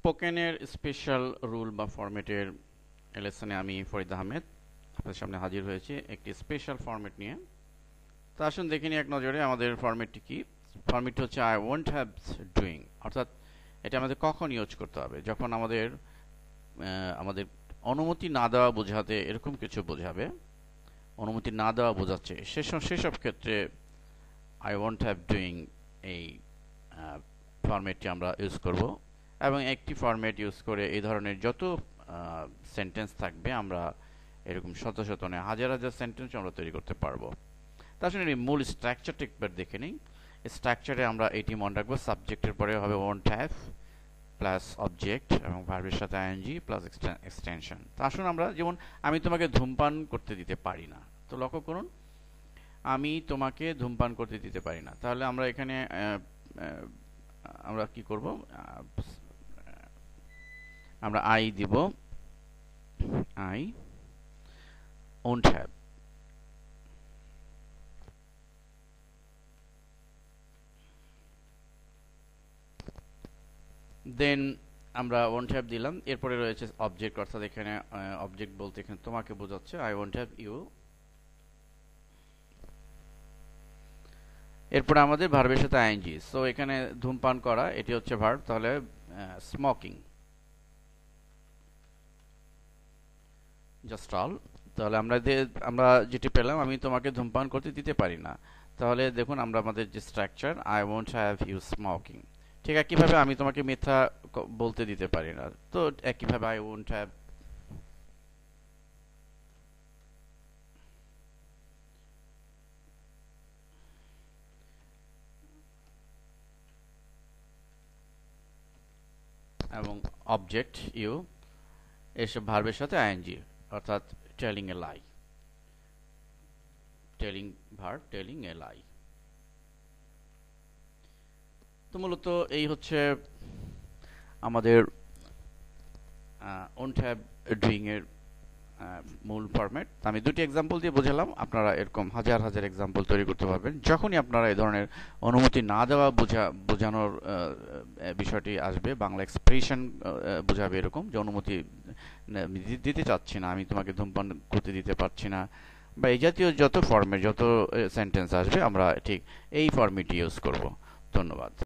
স্পোকেনের special rule বা ফরম্যাটের লেসনে আমি ফরিদ আহমেদ আপনাদের সামনে হাজির হয়েছি একটি স্পেশাল ফরম্যাট নিয়ে। তো আসুন দেখে নিই এক নজরে আমাদের ফরম্যাটটি কি। ফরম্যাটটি হচ্ছে আই ওয়ন্ট হ্যাভ ডুইং, অর্থাৎ এটা আমাদের কখন ইউজ করতে হবে, যখন আমাদের আমাদের অনুমতি না দেওয়া বোঝাতে এরকম কিছু বোঝাবে, অনুমতি না দেওয়া বোঝাচ্ছে সেসব ক্ষেত্রে আই ওয়ন্ট হ্যাভ ডুইং এই ফরম্যাটটি আমরা ইউজ করব। এবং একটি ফরম্যাট ইউজ করে এই ধরনের যত সেন্টেন্স থাকবে আমরা এরকম শত শত নয় হাজার হাজার সেন্টেন্স আমরা তৈরি করতে পারবো। তার সঙ্গে মূল স্ট্রাকচারটা একবার দেখে নিই। স্ট্রাকচারে আমরা এটি মনে রাখবো, সাবজেক্টের পরে হবে ওয়ন্ট হ্যাভ প্লাস অবজেক্ট এবং ভার্বের সাথে আইএনজি প্লাস এক্সটেনশন। তো আসুন আমরা, যেমন আমি তোমাকে ধূমপান করতে দিতে পারি না, তো লক্ষ্য করুন আমি তোমাকে ধূমপান করতে দিতে পারি না, তাহলে আমরা এখানে আমরা কি করব, আমরা আই দিব, আই ওন্ট হ্যাভ। দেন আমরা ওন্ট হ্যাভ দিলাম, এরপরে রয়েছে অবজেক্ট, অর্থাৎ এখানে অবজেক্ট বলতে এখানে তোমাকে বোঝাচ্ছে, আই ওন্ট হ্যাভ ইউ। এরপরে আমাদের ভার্বের সাথে আইএনজি। সো এখানে ধূমপান করা এটি হচ্ছে ভার্ব, তাহলে স্মোকিং। Just all. তাহলে আমরা যেটি পেলাম, আমি তোমাকে ধূমপান করতে দিতে পারি না, তাহলে দেখুন আমরা আমাদের যে structure I won't have you smoking. ঠিক একইভাবে আমি তোমাকে মিথ্যা বলতে দিতে পারি না, তো একইভাবে আই ওয়ন্ট হ্যাভ। এবং অবজেক্ট ইউ এসব ভার্বের সাথে আইএনজি, অর্থাৎ telling a lie, telling verb telling a lie. তো মূলত এই হচ্ছে আমাদের ওন্ট হ্যাভ ডুইং এর মূল ফরম্যাট। আমি দুটি এক্সাম্পল দিয়ে বোঝালাম, আপনারা এরকম হাজার হাজার এক্সাম্পল তৈরি করতে পারবেন যখনই আপনারা এই ধরনের অনুমতি না দেওয়া বোঝানোর বিষয়টি আসবে। বাংলা এক্সপ্রেশন বোঝাবে এরকম যে অনুমতি দিতে চাচ্ছি না, আমি তোমাকে ধূমপান করতে দিতে পারছি না, বা এই জাতীয় যত ফর্মের যত সেন্টেন্স আসবে আমরা ঠিক এই ফর্মেটই ইউজ করব। ধন্যবাদ।